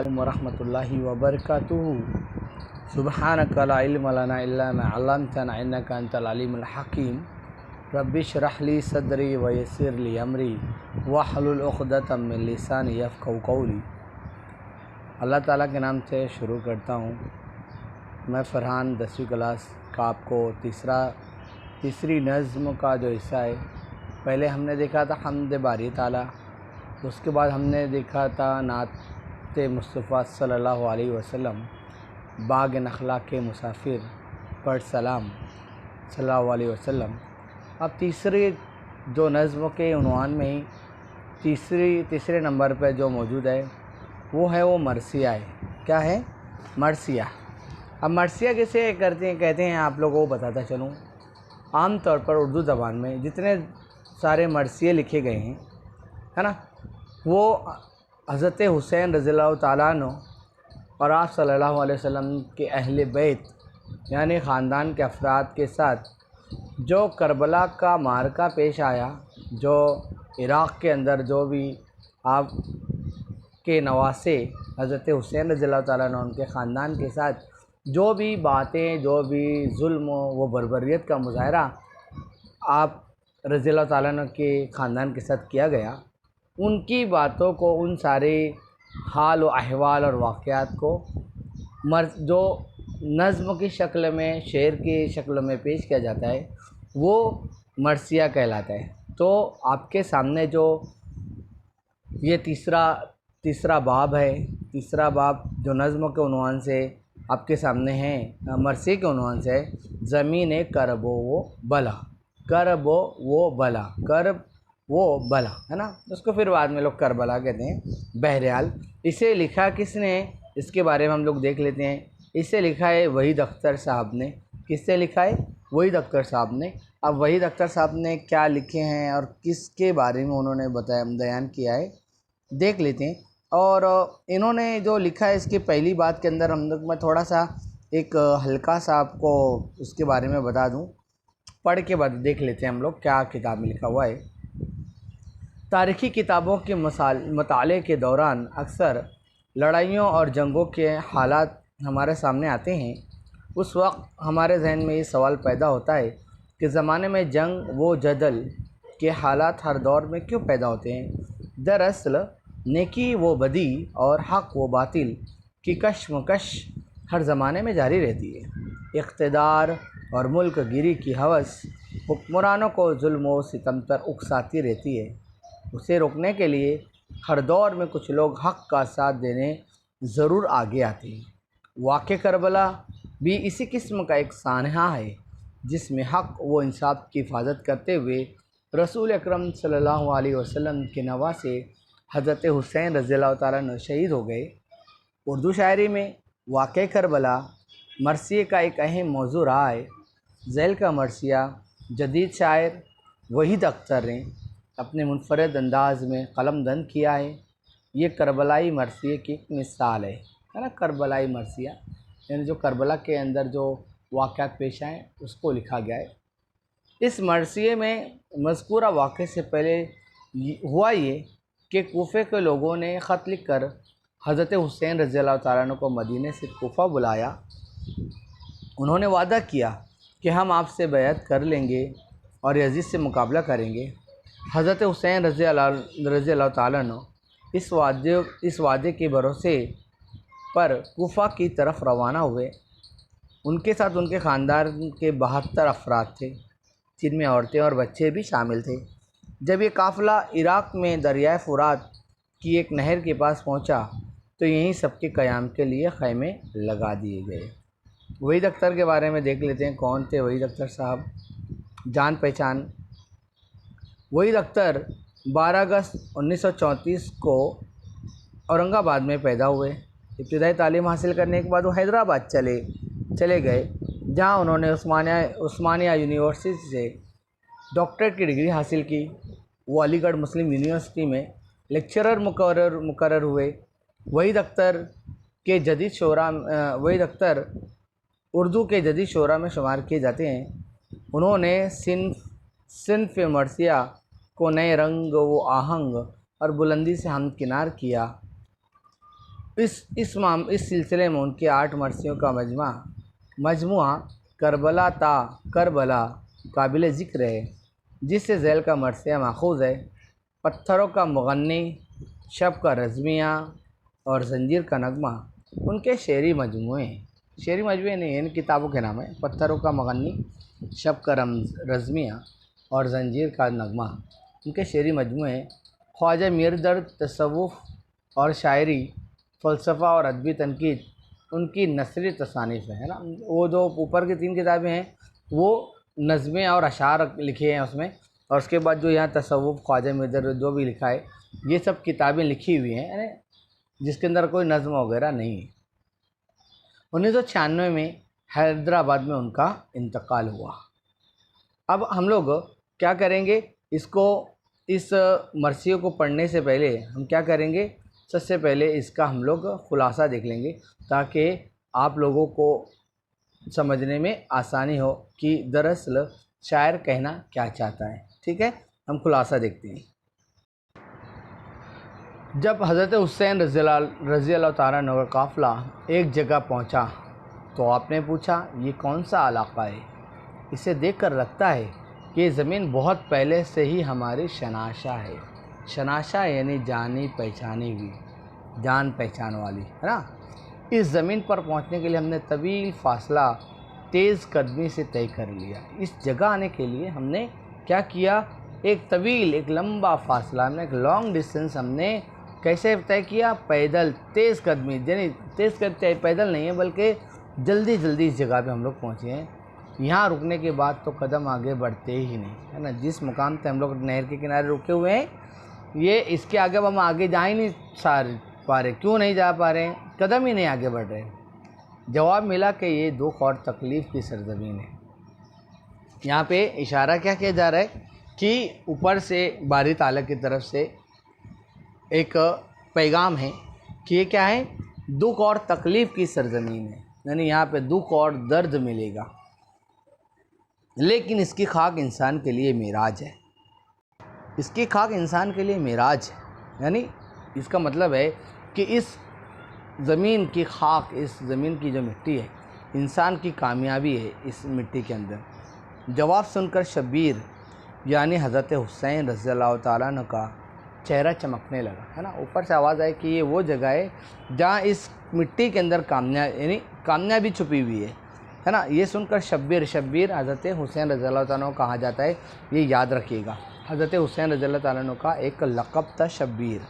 वरहमतुल्लाहि वबरकातुहू। सुब्हानका ला इल्म लना इल्ला मा अल्लमतना इन्नका अंतल अलीमुल हकीम। रब्बि इश्रह ली सदरी व यस्सिर ली अमरी वहलुल उक़दतम मिन लिसानी यफ़क़हू क़ौली। अल्लाह ताला के नाम से शुरू करता हूँ। मैं फ़रहान 10वीं क्लास का आपको तीसरी नज़्म का जो हिस्सा है, पहले हमने देखा था हम्द बारी ताला, उसके बाद हमने देखा था नात मुस्तफ़ा सल्लल्लाहु अलैहि वसल्लम, बाग नखला के मुसाफिर पर सलाम सल्लल्लाहु अलैहि वसल्लम। अब तीसरे जो नज़्म के उन्वान में ही तीसरे नंबर पर जो मौजूद है वो मरसिया है। क्या है? मरसिया। अब मरसिया कैसे कहते हैं आप लोगों को बताता चलूँ। आम तौर पर उर्दू ज़बान में जितने सारे मरसिए लिखे गए हैं, है ना, वो हज़रत हुसैन रज़ियल्लाहु ताला अन्हु और आप सल्लल्लाहु अलैहि वसल्लम के अहले बैत यानी ख़ानदान के अफराद के साथ जो करबला का मारका पेश आया, जो इराक़ के अंदर जो भी आप के नवासे हज़रत हुसैन रज़ियल्लाहु ताला अन्हु उनके ख़ानदान के साथ जो भी बातें, जो भी जुल्म व बर्बरियत का मुज़ाहरा आप रज़ियल्लाहु ताला अन्हु के ख़ानदान के साथ किया गया, उनकी बातों को, उन सारे हाल व अहवाल और वाक़यात को जो नज़्म की शक्ल में, शेर की शक्ल में पेश किया जाता है, वो मरसिया कहलाता है। तो आपके सामने जो ये तीसरा बाब है, तीसरा बाब जो नज़्म के उन्वान से आपके सामने है, मरसिए के उन्वान से है, ज़मीन करबो वो बला, करबो वो बला, करब वो बला, है ना। उसको फिर बाद में लोग करबला कहते हैं। बहरहाल इसे लिखा किसने, इसके बारे में हम लोग देख लेते हैं। इसे लिखा है वहीद अख्तर साहब ने। किससे लिखा है? वहीद अख्तर साहब ने। अब वहीद अख्तर साहब ने क्या लिखे हैं और किसके बारे में उन्होंने बयान किया है, देख लेते हैं। और इन्होंने जो लिखा है, इसकी पहली बात के अंदर हम लोग मैं थोड़ा सा एक हल्का सा आपको उसके बारे में बता दूं, पढ़ के बाद देख लेते हैं हम लोग क्या किताब में लिखा हुआ है। तारीख़ी किताबों के मताले के दौरान अक्सर लड़ाइयों और जंगों के हालात हमारे सामने आते हैं। उस वक्त हमारे जहन में ये सवाल पैदा होता है कि ज़माने में जंग व जदल के हालात हर दौर में क्यों पैदा होते हैं। दरअसल नेकी व बदी और हक़ व बातिल की कशमकश हर ज़माने में जारी रहती है। इक़्तिदार और मुल्क गिरी की हवस हुक्मरानों को जुल्म व सितम पर उकसाती रहती है। उसे रोकने के लिए हर दौर में कुछ लोग हक़ का साथ देने ज़रूर आगे आते हैं। वाक़े करबला भी इसी किस्म का एक सानहा है, जिसमें हक़ व इंसाफ की हिफाजत करते हुए रसूल अकरम सल्लल्लाहु अलैहि वसल्लम के नवासे हज़रत हुसैन रज़ियल्लाहु ताला अन्हु शहीद हो गए। उर्दू शायरी में वाक़े करबला मरसिए का एक अहम मौजू रहा है। ज़ैल का मरसिया जदीद शायर वहीद अख्तर ने अपने मुनफ़रिद अंदाज में कलमबंद किया है। ये करबलाई मरसिए की एक मिसाल है ना। करबलाई मरसिया यानी जो करबला के अंदर जो वाक़यात पेश आए उसको लिखा गया है। इस मरसिए में मज़कूरा वाक़े से पहले हुआ ये कि कूफ़े के लोगों ने ख़त लिख कर हज़रत हुसैन रज़ियल्लाहु ताला अन्हु को मदीने से कूफ़ा बुलाया। उन्होंने वादा किया कि हम आपसे बैअत कर लेंगे और यज़ीद से मुकाबला करेंगे। हज़रत हुसैन रज़ियल्लाहु ताला अन्हु इस वादे के भरोसे पर कूफ़ा की तरफ रवाना हुए। उनके साथ उनके ख़ानदान के 72 अफराद थे, जिनमें औरतें और बच्चे भी शामिल थे। जब ये काफ़िला इराक़ में दरियाए फ़ुरात की एक नहर के पास पहुंचा, तो यहीं सबके क़याम के लिए ख़ैमे लगा दिए गए। वहीद अख्तर के बारे में देख लेते हैं। कौन थे वहीद अख्तर साहब? जान पहचान। वहीद अख्तर 12 अगस्त 1934 को औरंगाबाद में पैदा हुए। इब्तिदाई तालीम हासिल करने के बाद वो हैदराबाद चले गए, जहाँ उन्होंने उस्मानिया यूनिवर्सिटी से डॉक्टरेट की डिग्री हासिल की। वो अलीगढ़ मुस्लिम यूनिवर्सिटी में लेक्चरर मुकर्रर हुए। वहीद अख्तर उर्दू के जदीद शोरा में शुमार किए जाते हैं। उन्होंने सिन्फ़ मरसिया को नए रंग व आहंग और बुलंदी से हमकिनार किया। इस सिलसिले में उनके 8 मरसियों का मजमुआ करबला ता करबला काबिल ज़िक्र है, जिससे झैल का मरसिया माखूज़ है। पत्थरों का मुगन्नी, शब का रज़मिया और ज़ंजीर का नगमा उनके शेरी मजमुए नहीं, इन किताबों के नाम है। पत्थरों का मुगन्नी, शब का रज़मिया और ज़ंजीर का नगमा उनके शेरी मजमुए हैं। ख्वाजा मीर दर्द तसव्वुफ़ और शायरी, फ़लसफ़ा और अदबी तनकीद उनकी नसरी तसानीफ़ है ना। वो जो ऊपर की 3 किताबें हैं वो नज़में और अशार लिखे हैं उसमें, और उसके बाद जो यहाँ तसव्वुफ़, ख्वाजा मीर दर्द जो भी लिखा है ये सब किताबें लिखी हुई हैं, यानी जिसके अंदर कोई नज़्म वगैरह नहीं है। 1996 में हैदराबाद में उनका इंतकाल हुआ। अब हम लोग क्या करेंगे, इस मरसियों को पढ़ने से पहले हम क्या करेंगे, सबसे पहले इसका हम लोग ख़ुलासा देख लेंगे ताकि आप लोगों को समझने में आसानी हो कि दरअसल शायर कहना क्या चाहता है। ठीक है, हम ख़ुलासा देखते हैं। जब हज़रत हुसैन रज़ी अल्लाह तआला अन्हु का काफ़िला एक जगह पहुंचा तो आपने पूछा, ये कौन सा इलाक़ा है? इसे देखकर लगता है कि ये ज़मीन बहुत पहले से ही हमारी शनाशा है। शनाशा यानी जानी पहचानी हुई, जान पहचान वाली, है ना। इस ज़मीन पर पहुंचने के लिए हमने तवील फ़ासला तेज़ कदमी से तय कर लिया। इस जगह आने के लिए हमने क्या किया, एक लंबा फ़ासला, हमने एक लॉन्ग डिस्टेंस हमने कैसे तय किया, पैदल, तेज़ कदमी, यानी पैदल नहीं है बल्कि जल्दी इस जगह पे हम लोग पहुँचे हैं। यहाँ रुकने के बाद तो कदम आगे बढ़ते ही नहीं, है ना। जिस मुकाम पे हम लोग नहर के किनारे रुके हुए हैं, ये इसके आगे हम आगे जा ही नहीं पा रहे। क्यों नहीं जा पा रहे हैं? कदम ही नहीं आगे बढ़ रहे। जवाब मिला कि ये दुख और तकलीफ़ की सरज़मीन है। यहाँ पे इशारा क्या किया जा रहा है कि ऊपर से बारी ताला की तरफ से एक पैगाम है कि ये क्या है, दुख और तकलीफ़ की सरज़मीन है, यानी यहाँ पे दुख और दर्द मिलेगा, लेकिन इसकी खाक इंसान के लिए मेराज है। इसकी खाक इंसान के लिए मेराज है, यानी इसका मतलब है कि इस ज़मीन की खाक, इस ज़मीन की जो मिट्टी है, इंसान की कामयाबी है इस मिट्टी के अंदर। जवाब सुनकर शब्बीर यानी हज़रत हुसैन रज़ी अल्लाह तआला अन्हु का चेहरा चमकने लगा, है ना। ऊपर से आवाज़ आई कि ये वो जगह है जहाँ इस मिट्टी के अंदर कामयाबी छुपी हुई है ना। ये सुनकर शब्बीर हज़रत हुसैन रज़ी अल्लाह तआला अन्हु कहा जाता है, ये याद रखिएगा। हज़रत हुसैन रज़ी अल्लाह तआला अन्हु का एक लक़ब था शब्बीर।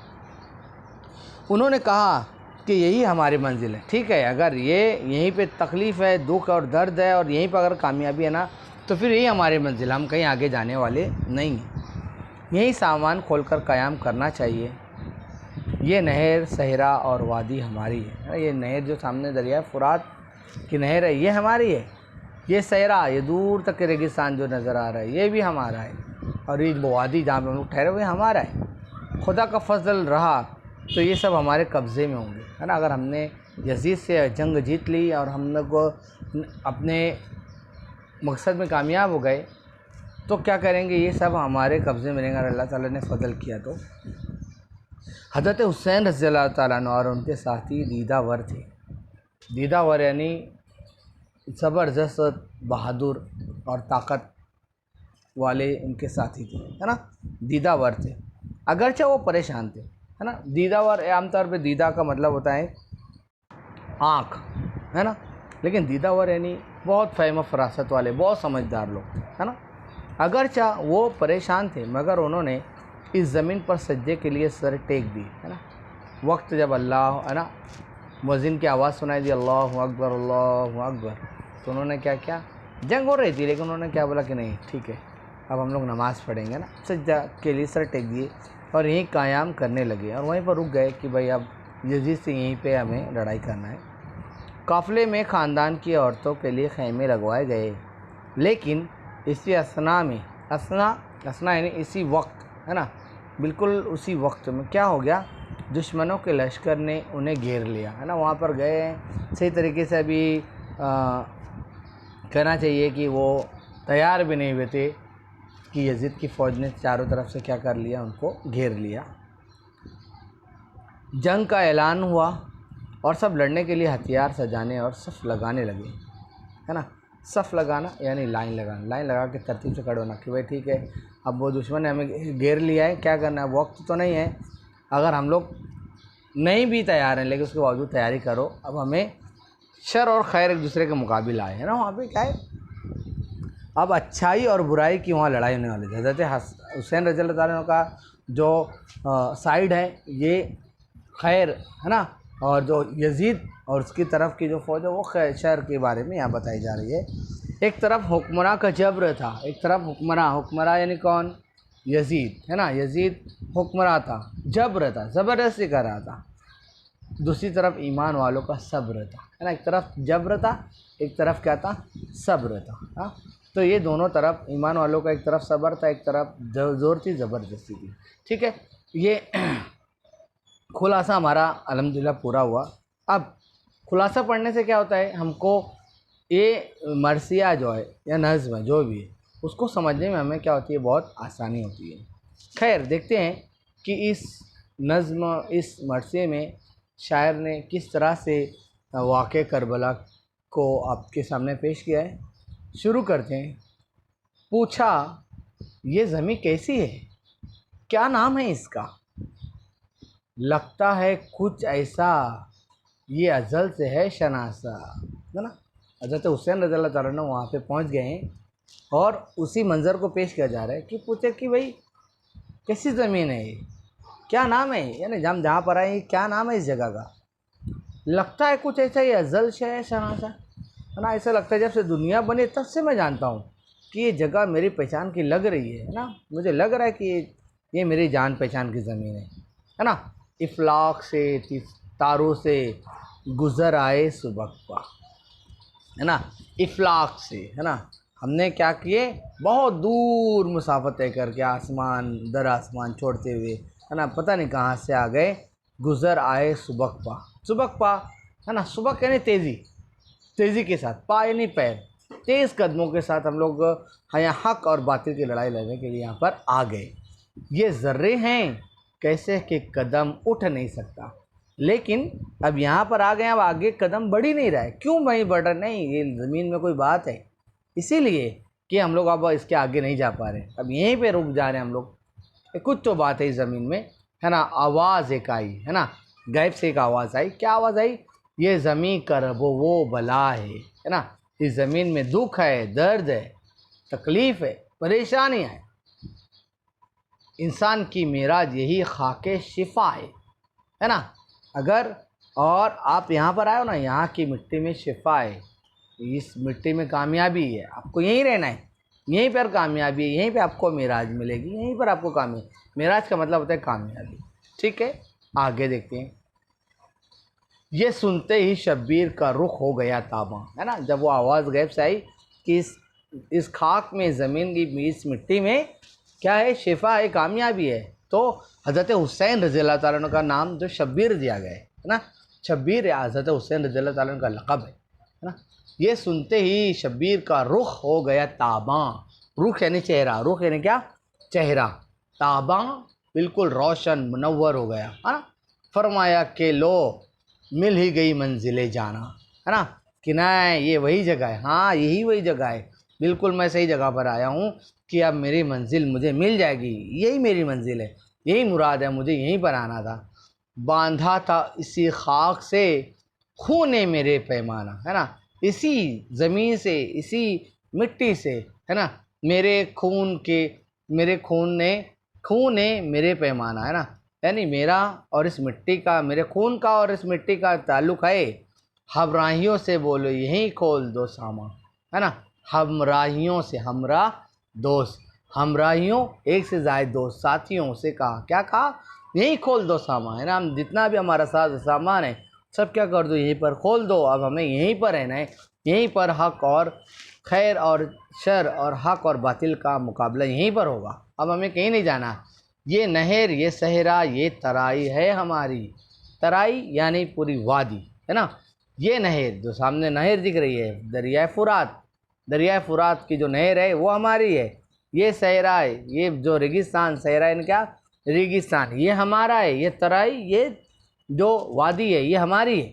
उन्होंने कहा कि यही हमारी मंजिल है। ठीक है, अगर यहीं पे तकलीफ़ है, दुख और दर्द है और यहीं पर अगर कामयाबी है ना, तो फिर यही हमारी मंजिल, हम कहीं आगे जाने वाले नहीं हैं। यही सामान खोलकर क़याम करना चाहिए। ये नहर, सहरा और वादी हमारी है। ये नहर जो सामने दरिया फ़ुरात की नहर है, ये हमारी है। ये सहरा, ये दूर तक रेगिस्तान जो नज़र आ रहा है, ये भी हमारा है। और ये वादी जहाँ पर हम लोग ठहरे हुए, हमारा है। खुदा का फजल रहा तो ये सब हमारे कब्ज़े में होंगे, है ना। अगर हमने यजीद से जंग जीत ली और हम लोग अपने मकसद में कामयाब हो गए तो क्या करेंगे, ये सब हमारे कब्ज़े में रहेंगे। अल्लाह ताला ने फ़ज़ल किया तो। हज़रत हुसैन रज़ी अल्लाह ताला अन्हु और उनके साथी दीदावर थे। दीदावर यानी ज़बरदस्त, बहादुर और ताकत वाले उनके साथी थे, है ना। दीदावर थे, अगरचे वो परेशान थे, है ना। दीदावर आमतौर पे दीदा का मतलब होता है आँख, है ना, लेकिन दीदावर यानी बहुत फ़हम फ़रासत वाले, बहुत समझदार लोग थे, है ना। अगरचा वो परेशान थे मगर उन्होंने इस ज़मीन पर सज्जे के लिए सर टेक दी, है ना। वक्त जब अल्लाह, है ना, मुअज़्ज़िन की आवाज़ सुनाई दी, अल्लाहु अकबर अल्लाहु अकबर, तो उन्होंने क्या किया, जंग हो रही थी लेकिन उन्होंने क्या बोला कि नहीं ठीक है, अब हम लोग नमाज़ पढ़ेंगे ना। सज्जा के लिए सर टेक दिए और यहीं क़याम करने लगे और वहीं पर रुक गए कि भाई अब यजीद से यहीं पे हमें लड़ाई करना है। काफ़िले में ख़ानदान की औरतों के लिए ख़ैमे लगवाए गए, लेकिन इसी असना में, असना यानी इसी वक्त, है ना, बिल्कुल उसी वक्त में क्या हो गया, दुश्मनों के लश्कर ने उन्हें घेर लिया, है ना। वहाँ पर गए हैं सही तरीके से, अभी कहना चाहिए कि वो तैयार भी नहीं हुए थे कि यजीद की फ़ौज ने चारों तरफ से क्या कर लिया, उनको घेर लिया। जंग का ऐलान हुआ और सब लड़ने के लिए हथियार सजाने और सफ़ लगाने लगे, है ना। सफ़ लगाना यानी लाइन लगाना, लाइन लगा के तरतीब से खड़े होना कि भाई ठीक है, अब वो दुश्मन ने हमें घेर लिया है, क्या करना है, वक्त तो नहीं है, अगर हम लोग नहीं भी तैयार हैं लेकिन उसके बावजूद तैयारी करो, अब हमें शर और खैर एक दूसरे के मुकाबले आए, है ना। वहाँ पे क्या है, अब अच्छाई और बुराई की वहाँ लड़ाई होने वाली है। हज़रत हुसैन रज़ी अल्लाह तआला का जो साइड है ये खैर, है ना, और जो यजीद और उसकी तरफ की जो फ़ौज है वो शर के बारे में यहाँ बताई जा रही है। एक तरफ हुक्मरां का जब्र था, एक तरफ हुक्मरां यानी कौन, यजीद, है ना। यजीद हुक्मरां था, जब्र था, ज़बरदस्ती कर रहा था। दूसरी तरफ ईमान वालों का सब्र था, है ना। एक तरफ जब्र था, एक तरफ क्या था, सब्र था। हाँ, तो ये दोनों तरफ, ईमान वालों का एक तरफ सब्र था, एक तरफ ज़ोर थी, ज़बरदस्ती थी। ठीक है, ये खुलासा हमारा अल्हम्दुलिल्लाह पूरा हुआ। अब खुलासा पढ़ने से क्या होता है, हमको ये मरसिया जो है या नज़्म है जो भी है उसको समझने में हमें क्या होती है, बहुत आसानी होती है। खैर देखते हैं कि इस नज़्म, इस मरसिए में शायर ने किस तरह से वाक़े करबला को आपके सामने पेश किया है। शुरू करते हैं। पूछा ये ज़मीं कैसी है, क्या नाम है इसका, लगता है कुछ ऐसा, ये अज़ल से है शनासा, है ना। हज़रत हुसैन रज़ी अल्लाह तआला वहाँ पे पहुँच गए हैं और उसी मंज़र को पेश किया जा रहा है कि पूछे कि भाई कैसी ज़मीन है ये, क्या नाम है, यानी हम जहाँ पर आए क्या नाम है इस जगह का। लगता है कुछ ऐसा, ये अज़ल से है शनासा, है ना। ऐसा लगता है जब से दुनिया बनी तब से मैं जानता हूँ कि ये जगह मेरी पहचान की लग रही है ना। मुझे लग रहा है कि ये मेरी जान पहचान की ज़मीन है ना। इफ़लाक से तारों से गुज़र आए सुबह, है ना। इफ़लाक से, है ना, हमने क्या किए, बहुत दूर मुसाफत तय करके आसमान दर आसमान छोड़ते हुए, है ना, पता नहीं कहाँ से आ गए। गुज़र आए सुबह, है ना। सुबह यानी तेज़ी, तेज़ी के साथ, पा यानी पैर, तेज़ कदमों के साथ हम लोग यहाँ हक़ और बातिल की लड़ाई लड़ने के लिए यहाँ पर आ गए। ये ज़र्रे हैं कैसे कि कदम उठ नहीं सकता, लेकिन अब यहाँ पर आ गए, अब आगे कदम बढ़ ही नहीं रहा है। क्यों वहीं बढ़ रहा, नहीं, ये ज़मीन में कोई बात है, इसीलिए कि हम लोग अब इसके आगे नहीं जा पा रहे, अब यहीं पे रुक जा रहे हैं हम लोग। कुछ तो बात है इस ज़मीन में, है ना। आवाज़ एक आई, है ना, गैब से एक आवाज़ आई। क्या आवाज़ आई, ये ज़मीन करबो वो बला है ना। इस ज़मीन में दुख है, दर्द है, तकलीफ़ है, परेशानी है। इंसान की मेराज यही खाके शिफा है ना। अगर और आप यहाँ पर आए हो ना, यहाँ की मिट्टी में शिफा है, इस मिट्टी में कामयाबी है, आपको यहीं रहना है, यहीं पर कामयाबी है, यहीं पे आपको मेराज मिलेगी, यहीं पर आपको कामयाबी। मेराज का मतलब होता है कामयाबी। ठीक है, आगे देखते हैं। ये सुनते ही शब्बीर का रुख हो गया ताबा, है ना। जब वो आवाज़ गैब से आई कि इस खाक में, ज़मीन की इस मिट्टी में क्या है, शिफा है, कामयाबी है, तो हज़रत हुसैन रज़ी अल्लाह तआला अन्हु का नाम जो शब्बीर दिया गया है ना। शब्बीर या हज़रत हुसैन रज़ी अल्लाह तआला अन्हु का लक़ब है ना। ये सुनते ही शब्बीर का रुख हो गया ताबा, रुख यानी चेहरा, रुख यानी क्या, चेहरा, ताबा बिल्कुल रोशन मुनव्वर हो गया, है ना। फरमाया कि लो मिल ही गई मंजिले जाना, है ना, कि नहीं ये वही जगह है, हाँ यही वही जगह है, बिल्कुल मैं सही जगह पर आया हूँ कि अब मेरी मंजिल मुझे मिल जाएगी, यही मेरी मंजिल है, यही मुराद है, मुझे यहीं पर आना था। बांधा था इसी खाक से खूने मेरे पैमाना, है ना, इसी ज़मीन से, इसी मिट्टी से, है ना, मेरे खून ने मेरे पैमाना, है ना, यानी मेरा और इस मिट्टी का, मेरे खून का और इस मिट्टी का ताल्लुक़ है। हमराहियों से बोलो यहीं खोल दो सामा, है ना। हमराहियों से, हमरा दोस्त, हमराहियों एक से ज़ायद दोस्त, साथियों से कहा, क्या कहा, यहीं खोल दो सामा, है ना। हम जितना भी हमारा सामान है सब क्या कर दो, यहीं पर खोल दो, अब हमें यहीं पर रहना है, यहीं पर हक़ और खैर और शर और हक़ और बातिल का मुकाबला यहीं पर होगा, अब हमें कहीं नहीं जाना। ये नहर, ये सहरा, ये तराई है हमारी, तराई यानी पूरी वादी, है ना। ये नहर जो सामने नहर दिख रही है, दरियाए फ़ुरात, दरियाए फ़ुरात की जो नहर है वो हमारी है। ये सहरा है, ये जो रेगिस्तान, सहरा यानी क्या, रेगिस्तान, ये हमारा है। ये तराई, ये जो वादी है ये हमारी है।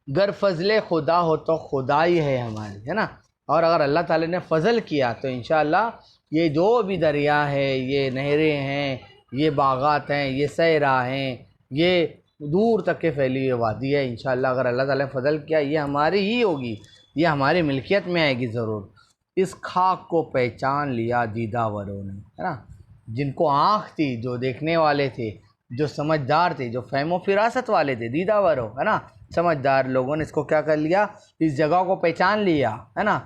गर फजले खुदा हो तो खुदा ही है हमारी, है ना। और अगर अल्लाह ताला ने फ़ज़ल किया तो इंशाअल्लाह ये जो भी दरिया है, ये नहरें हैं, ये बागात हैं, ये सहरा हैं, ये दूर तक के फैली हुई वादी है, इंशाअल्लाह अगर अल्लाह ताला ने फ़ज़ल किया ये हमारी ही होगी, ये हमारी मिल्कियत में आएगी ज़रूर। इस खाक को पहचान लिया दीदावरों ने, है ना। जिनको आँख थी, जो देखने वाले थे, जो समझदार थे, जो फ़हम फ़िरासत वाले थे, दीदावरों, है ना, समझदार लोगों ने इसको क्या कर लिया, इस जगह को पहचान लिया, है ना।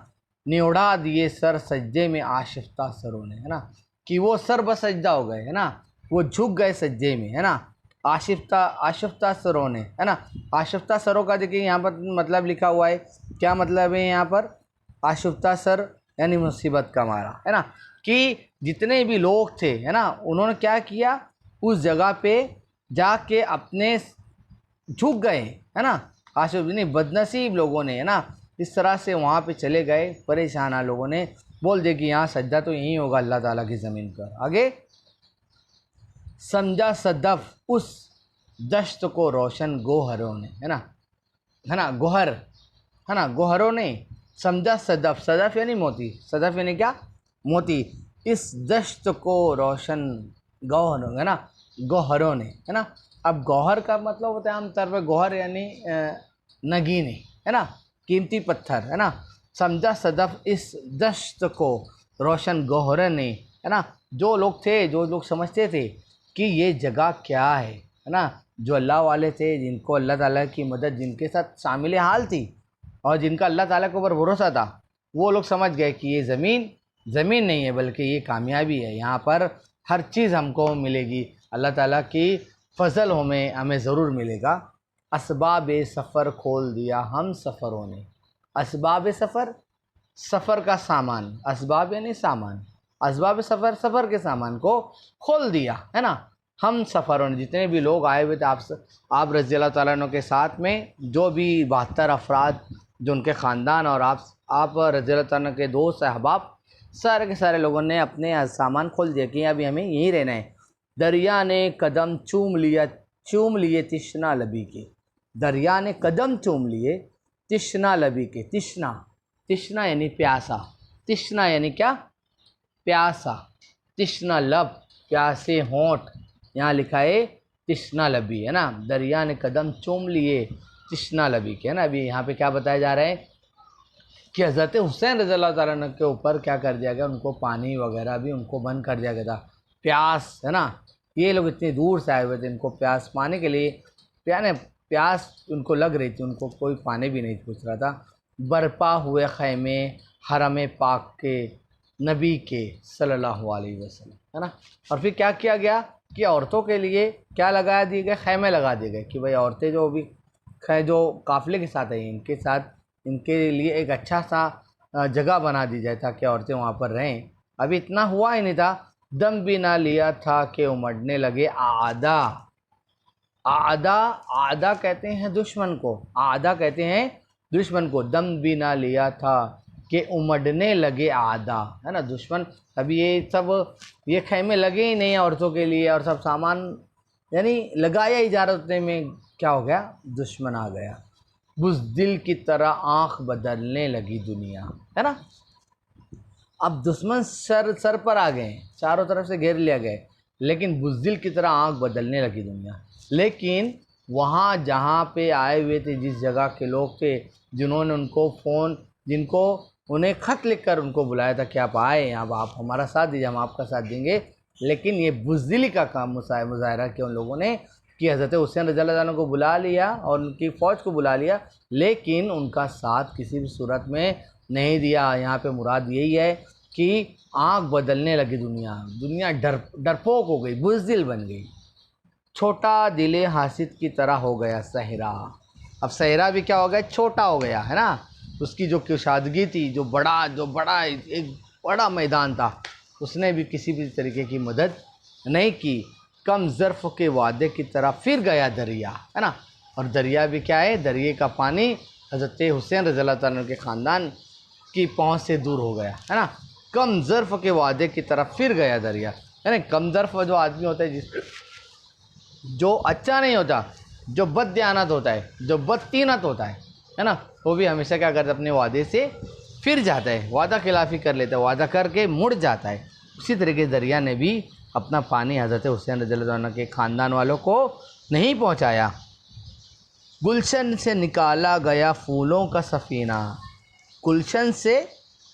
निउड़ा दिए सर सजदे में आशिफ्ता सरों ने, है ना, कि वो सर बसजदा हो गए, है ना, वो झुक गए सज्जे में, है ना। आशिफ्ता आशिफ्ता सरों ने, है ना। आशिफ्ता सरों का देखिए यहाँ पर मतलब लिखा हुआ है, क्या मतलब है यहाँ पर, आशिफ्ता सर यानी मुसीबत का मारा, है ना, कि जितने भी लोग थे, है ना, उन्होंने क्या किया, उस जगह पे जाके अपने झुक गए, है ना। आशिफ नहीं, बदनसीब लोगों ने, है ना, इस तरह से वहाँ पे चले गए, परेशाना लोगों ने बोल दिया कि यहाँ सज्जा तो यहीं होगा अल्लाह ताला की ज़मीन पर। आगे, समझा सदफ उस दश्त को रोशन गोहरों ने, है ना, गोहर, है ना, गोहरों ने समझा सदफ, सदफ यानी मोती, सदफ यानी क्या, मोती, इस दश्त को रोशन गौहरों, है ना, गौहरों ने, है ना। अब गौहर का मतलब होता है आमतौर पर, गौहर यानी नगीने, है ना, कीमती पत्थर, है ना। समझा सदफ इस दश्त को रोशन गौहर ने, है ना, जो लोग थे, जो लोग समझते थे कि ये जगह क्या है ना, जो अल्लाह वाले थे, जिनको अल्लाह ताला की मदद जिनके साथ शामिल हाल थी और जिनका अल्लाह ताला के ऊपर भरोसा था, वो लोग समझ गए कि ये ज़मीन ज़मीन नहीं है बल्कि ये कामयाबी है, यहाँ पर हर चीज़ हमको मिलेगी, अल्लाह ताला की फ़ज़ल हमें ज़रूर मिलेगा। असबाब सफ़र खोल दिया हम सफ़रों ने, असबाब सफ़र, सफ़र का सामान, असबाब यानी सामान, असबाब सफ़र, सफ़र के सामान को खोल दिया, है ना, हम सफ़रों ने, जितने भी लोग आए हुए थे आप रज़ी अल्लाह ताला अन्हु के साथ में, जो भी 72 अफराद जो उनके ख़ानदान और आप रज़ी अल्लाह ताला के दोस्त अहबाब, सारे के सारे लोगों ने अपने सामान खोल दिया कि अभी हमें यहीं रहना है। दरिया ने कदम चूम लिए तिश्ना लबी के, दरिया ने कदम चूम लिए तिश्ना लबी के, तिश्ना, तिश्ना यानी प्यासा, तिश्ना यानी क्या, प्यासा, तिश्ना लब, प्यासे होंठ, यहाँ लिखा है तिश्ना लबी, है ना। दरिया ने कदम चूम लिए तिश्ना लबी के, है ना। अभी यहाँ पे क्या बताया जा रहा है कि हज़रत हुसैन रज़ी अल्लाह ताला अन्हु के ऊपर क्या कर दिया गया, उनको पानी वगैरह भी उनको बंद कर दिया गया था, प्यास, है ना। ये लोग इतनी दूर से आए हुए थे, इनको प्यास पाने के लिए, प्यास उनको लग रही थी, उनको कोई पानी भी नहीं पूछ रहा था। बरपा हुए खैमे हरम पाक के नबी के सल्लल्लाहु अलैहि वसल्लम, है ना। और फिर क्या किया गया कि औरतों के लिए क्या लगा दिए गए, खैमे लगा दिए गए कि भाई औरतें जो भी जो काफ़िले के साथ हैं, इनके साथ, इनके लिए एक अच्छा सा जगह बना दी जाए ताकि औरतें वहाँ पर रहें। अभी इतना हुआ ही नहीं था, दम भी ना लिया था कि उमड़ने लगे आदा, आदा, आदा कहते हैं दुश्मन को, आदा कहते हैं दुश्मन को, दम भी ना लिया था कि उमड़ने लगे आदा, है ना, दुश्मन। अभी ये खैमे लगे ही नहीं औरतों के लिए और सब सामान यानी लगाया ही जा रहा, उतने में क्या हो गया, दुश्मन आ गया। बुज़दिल की तरह आँख बदलने लगी दुनिया, है ना। अब दुश्मन सर पर आ गए, चारों तरफ से घेर लिया गए, लेकिन बुज़दिल की तरह आँख बदलने लगी दुनिया। लेकिन वहाँ जहाँ पे आए हुए थे, जिस जगह के लोग थे, जिन्होंने उनको जिनको उन्हें ख़त लिख कर उनको बुलाया था कि आप आए, अब आप हमारा साथ दीजिए, हम आपका साथ देंगे, लेकिन ये बुज़दिली का काम मुज़ाहरा किया उन लोगों ने कि हज़रत हुसैन रज़ी अल्लाह अन्हु को बुला लिया और उनकी फ़ौज को बुला लिया, लेकिन उनका साथ किसी भी सूरत में नहीं दिया। यहाँ पे मुराद यही है कि आँख बदलने लगी दुनिया डरपोक हो गई, बुज़दिल बन गई। छोटा दिले हासिद की तरह हो गया सहरा, अब सहरा भी क्या हो गया, छोटा हो गया, है ना। उसकी जो कुशादगी थी, जो बड़ा एक बड़ा मैदान था, उसने भी किसी भी तरीके की मदद नहीं की। कम ज़र्फ़ के वादे की तरह फिर गया दरिया, है ना। और दरिया भी क्या है, दरिया का पानी हज़रत हुसैन रज़ी अल्लाह ताला के ख़ानदान की पहुँच से दूर हो गया, है ना। कम ज़र्फ़ के वादे की तरफ फिर गया दरिया, है ना। कम ज़र्फ़ जो आदमी होता है, जो अच्छा नहीं होता, जो बददियानत होता है, जो बदतीनत होता है, है ना, वो भी हमेशा क्या करता है, अपने वादे से फिर जाता है, वादा खिलाफ़ी कर लेता है, वादा करके मुड़ जाता है। उसी तरीके दरिया ने भी अपना पानी हज़रत हुसैन रज़ियल्लाहु अन्हु के ख़ानदान वालों को नहीं पहुंचाया। गुलशन से निकाला गया फूलों का सफ़ीना, गुलशन से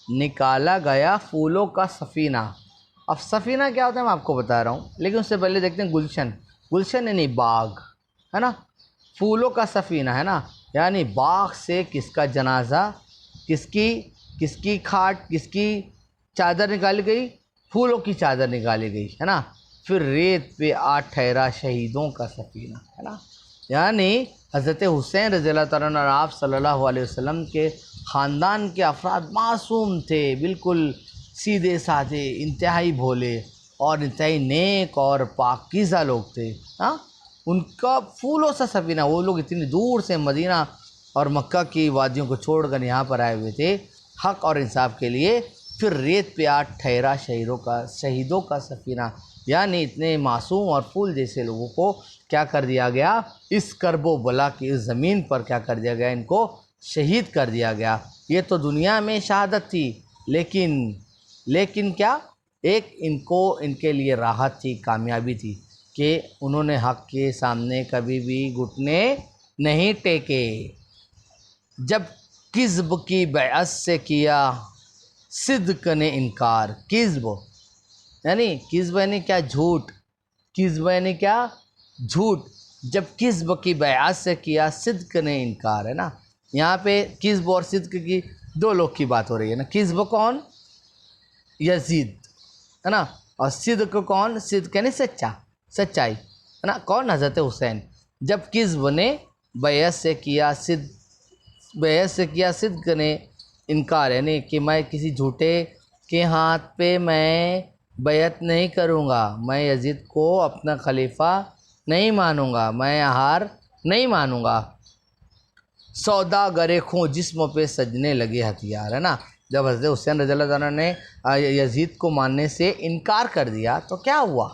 निकाला गया फूलों का सफ़ीना। अब सफ़ीना क्या होता है मैं आपको बता रहा हूँ, लेकिन उससे पहले देखते हैं गुलशन। गुलशन यानी बाग, है ना, फूलों का सफ़ीना, है ना, यानी बाग से किसका जनाजा, किसकी किसकी खाट, किसकी चादर निकाली गई, फूलों की चादर निकाली गई, है ना। फिर रेत पे आ ठहरा शहीदों का सफ़ीना, है ना, यानी हज़रत हुसैन रज़ियल्लाहु तआला अन्हु और आप सल्लल्लाहु अलैहि वसल्लम के ख़ानदान के अफराद मासूम थे, बिल्कुल सीधे साधे, इंतहाई भोले और इंतहाई नेक और पाकीज़ा लोग थे। हाँ, उनका फूलों सा सफ़ीना, वो लोग इतनी दूर से मदीना और मक्का की वादियों को छोड़कर यहाँ पर आए हुए थे हक़ और इंसाफ के लिए। फिर रेत पे आ ठहरा शहीदों का सफ़ीना, यानी इतने मासूम और फूल जैसे लोगों को क्या कर दिया गया, इस करबो बला की इस ज़मीन पर क्या कर दिया गया, इनको शहीद कर दिया गया। ये तो दुनिया में शहादत थी, लेकिन क्या, एक इनको इनके लिए राहत थी, कामयाबी थी कि उन्होंने हक़ के सामने कभी भी घुटने नहीं टेके। जब किज़्ब की बैअत से किया सिद्क ने इनकार, किज़्ब यानी क्या, झूठ, किज़्ब यानी क्या, झूठ। जब किज़्ब की बैअत से किया सिद्क ने इनकार, है ना, यहाँ पे किज़्ब और सिद्क की दो लोग की बात हो रही है ना। किज़्ब कौन, यजीद, है ना, और सिद्क कौन, सिद्क यानी सच्चाई, है ना, कौन, हज़रत हुसैन। जब किज़्ब ने बैअत से किया सिद्क ने इनकार, यानी कि मैं किसी झूठे के हाथ पे मैं बैअत नहीं करूँगा, मैं यजीद को अपना खलीफा नहीं मानूँगा, मैं हार नहीं मानूँगा। सौदा गरे खूँ जिस्म पे सजने लगे हथियार, है ना। जब हज़रत हुसैन रज़ियल्लाहु अन्हु ने यजीद को मानने से इनकार कर दिया तो क्या हुआ,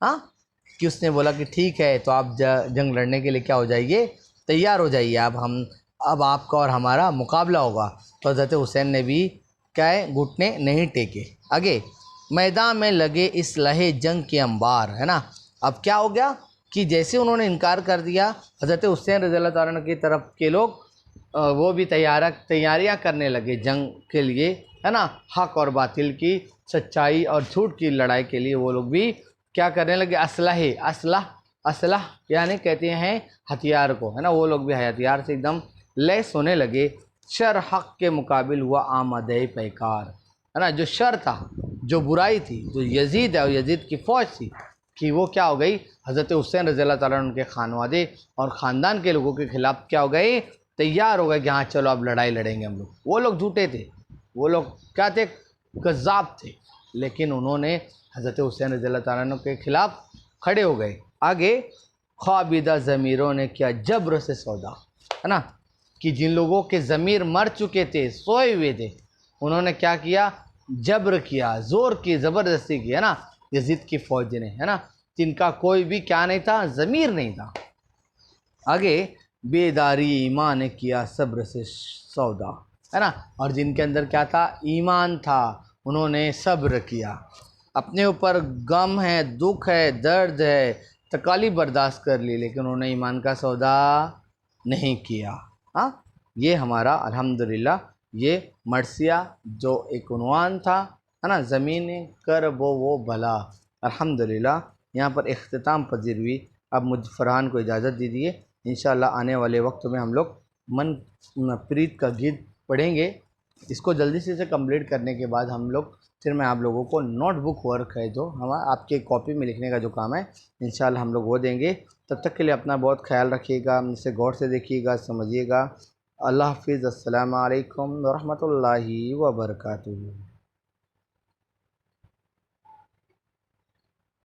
हाँ, कि उसने बोला कि ठीक है, तो आप जंग लड़ने के लिए क्या हो जाइए, तैयार हो जाइए, अब आपका और हमारा मुकाबला होगा। तो हज़रत हुसैन ने भी क्या है, घुटने नहीं टेके। आगे मैदान में लगे इस लहे जंग के अंबार, है ना। अब क्या हो गया कि जैसे उन्होंने इनकार कर दिया, हज़रत हुसैन रज़ियल्लाहु तआला अन्हु की तरफ के लोग वो भी तैयारियां करने लगे जंग के लिए, है ना, हक़ और बातिल की, सच्चाई और झूठ की लड़ाई के लिए वो लोग भी क्या करने लगे, असलह यानी कहते हैं हथियार को, है ना, वो लोग भी हथियार से एकदम लैस होने लगे। शर हक़ के मुकाबिल हुआ आमदे पैकार, है ना, जो शर था, जो बुराई थी, जो यजीद है और यजीद की फ़ौज थी, कि वो क्या हो गई, हज़रत हुसैन रज़ियल्लाहु तआला अन्हु के खानवादे और ख़ानदान के लोगों के ख़िलाफ़ क्या हो गए, तैयार हो गए कि हाँ चलो अब लड़ाई लड़ेंगे हम लोग। वो लोग झूठे थे, वो लोग क्या थे, कज़्ज़ाब थे, लेकिन उन्होंने हज़रत हुसैन रज़ियल्लाहु तआला अन्हु के ख़िलाफ़ खड़े हो गए। आगे ख्वाबिदा ज़मीरों ने किया जब्र से सौदा, है ना, कि जिन लोगों के ज़मीर मर चुके थे, सोए हुए थे, उन्होंने क्या किया, जब्र किया, ज़ोर की, ज़बरदस्ती की, है ना, यजीद की फ़ौज ने, है ना, जिनका कोई भी क्या नहीं था, ज़मीर नहीं था। आगे बेदारी ईमान ने किया सब्र से सौदा, है ना, और जिनके अंदर क्या था, ईमान था, उन्होंने सब्र किया। अपने ऊपर गम है, दुख है, दर्द है, तकालीफ बर्दाश्त कर ली, लेकिन उन्होंने ईमान का सौदा नहीं किया। हाँ, ये हमारा अल्हम्दुलिल्लाह ये मरसिया जो एक उन्वान था, है ना, ज़मीन कर वो भला, अल्हम्दुलिल्लाह यहाँ पर इख्तिताम पजीर हुई। अब मुझ फरहान को इजाज़त दीजिए, इंशाअल्लाह आने वाले वक्त में हम लोग मन प्रीत का गीत पढ़ेंगे। इसको जल्दी से कंप्लीट करने के बाद हम लोग फिर मैं आप लोगों को नोटबुक वर्क है जो हमारा आपके कॉपी में लिखने का जो काम है, इंशाअल्लाह हम लोग वो देंगे। तब तक के लिए अपना बहुत ख्याल रखिएगा, इसे गौर से देखिएगा, समझिएगा। अल्लाह हाफ़िज़, अस्सलामु अलैकुम व रहमतुल्लाहि व बरकातुहू।